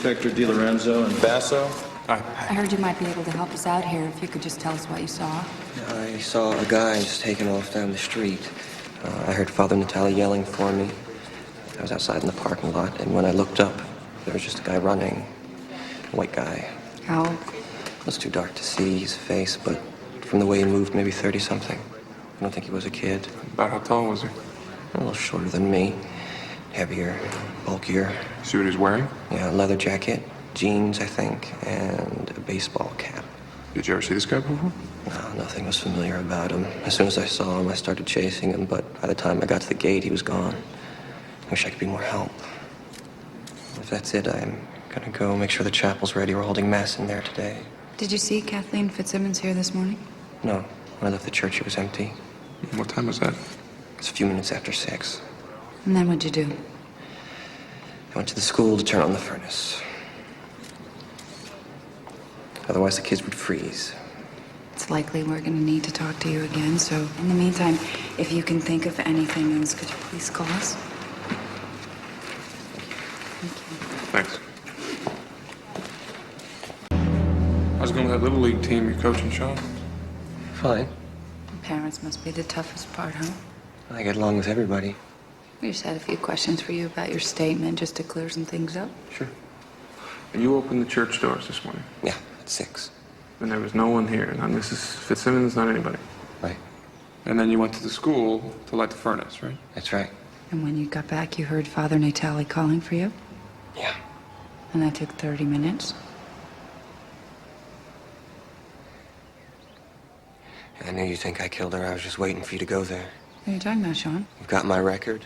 Inspector DiLorenzo and Basso. Hi. I heard you might be able to help us out here if you could just tell us what you saw. I saw a guy just taking off down the street. I heard Father Natale yelling for me. I was outside in the parking lot, and when I looked up, there was just a guy running. A white guy. How old? It was too dark to see his face, but from the way he moved, maybe 30-something. I don't think he was a kid. About how tall was he? A little shorter than me. Heavier, bulkier. See what he's wearing? Yeah, a leather jacket, jeans, I think, and a baseball cap. Did you ever see this guy before? No, nothing was familiar about him. As soon as I saw him, I started chasing him, but by the time I got to the gate, he was gone. I wish I could be more help. If that's it, I'm gonna go make sure the chapel's ready. We're holding mass in there today. Did you see Kathleen Fitzsimmons here this morning? No, when I left the church, it was empty. What time was that? It's a few minutes after 6. And then what'd you do? I went to the school to turn on the furnace. Otherwise, the kids would freeze. It's likely we're going to need to talk to you again, so in the meantime, if you can think of anything else, could you please call us? Thank you. Thanks. How's it going with that Little League team you're coaching, Sean? Fine. Parents must be the toughest part, huh? I get along with everybody. We just had a few questions for you about your statement, just to clear some things up. Sure. And you opened the church doors this morning. Yeah, at 6. And there was no one here. Not Mrs. Fitzsimmons, not anybody. Right. And then you went to the school to light the furnace, right? That's right. And when you got back, you heard Father Natale calling for you? Yeah. And that took 30 minutes? I knew you'd think I killed her. I was just waiting for you to go there. What are you talking about, Sean? You've got my record.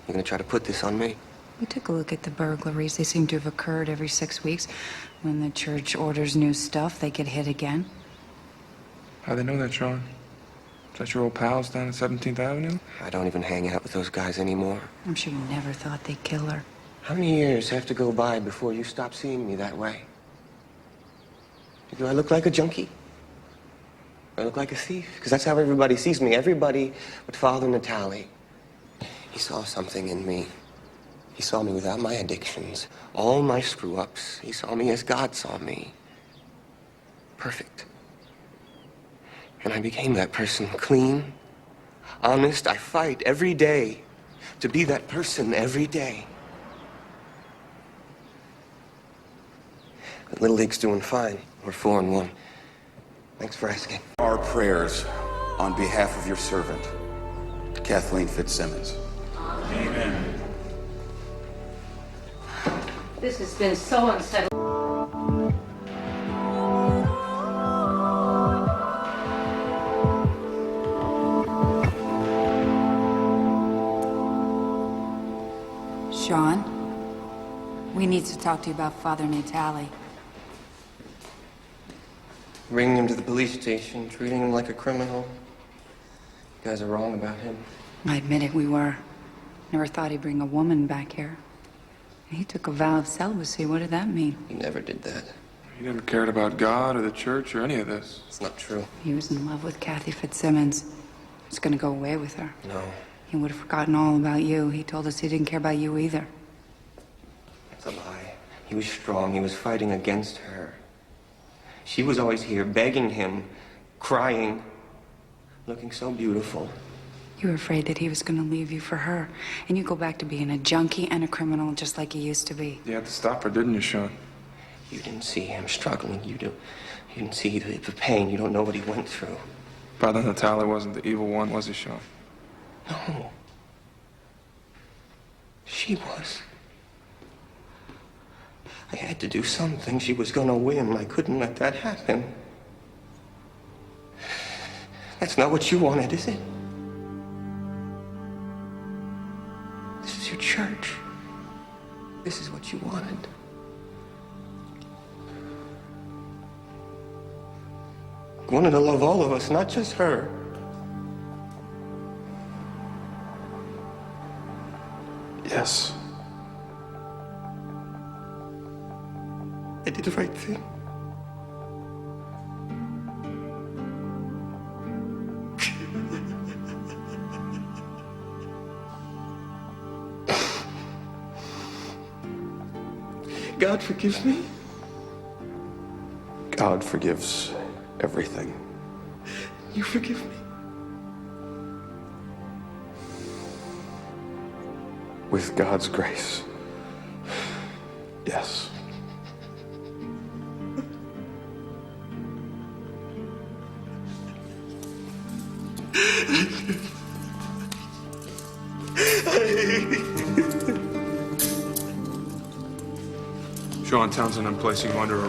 You're gonna try to put this on me? We took a look at the burglaries. They seem to have occurred every 6 weeks. When the church orders new stuff, they get hit again. How'd they know that, Sean? Is that your old pals down at 17th Avenue? I don't even hang out with those guys anymore. I'm sure you never thought they'd kill her. How many years have to go by before you stop seeing me that way? Do I look like a junkie? Do I look like a thief? Because that's how everybody sees me. Everybody but Father Natale. He saw something in me. He saw me without my addictions, all my screw-ups. He saw me as God saw me. Perfect. And I became that person, clean, honest. I fight every day to be that person every day. The Little League's doing fine. We're 4-1. Thanks for asking. Our prayers on behalf of your servant, Kathleen Fitzsimmons. Amen. This has been so unsettling. Sean, we need to talk to you about Father Natale. Bringing him to the police station, treating him like a criminal. You guys are wrong about him. I admit it, we were. Never thought he'd bring a woman back here. He took a vow of celibacy. What did that mean? He never did that. You never cared about God or the church or any of this. It's not true. He was in love with Kathy Fitzsimmons. He's gonna go away with her. No. He would have forgotten all about you. He told us he didn't care about you either. It's a lie. He was strong. He was fighting against her. She was always here, begging him, crying, looking so beautiful. You were afraid that he was gonna leave you for her. And you go back to being a junkie and a criminal just like you used to be. You had to stop her, didn't you, Sean? You didn't see him struggling. You didn't see the pain. You don't know what he went through. Father Natale wasn't the evil one, was he, Sean? No. She was. I had to do something. She was gonna win. I couldn't let that happen. That's not what you wanted, is it? This is your church. This is what you wanted. You wanted to love all of us, not just her. Yes. I did the right thing. God God forgive me? God forgives everything. You forgive me? With God's grace. Yes. Sean Townsend, I'm placing you under arrest.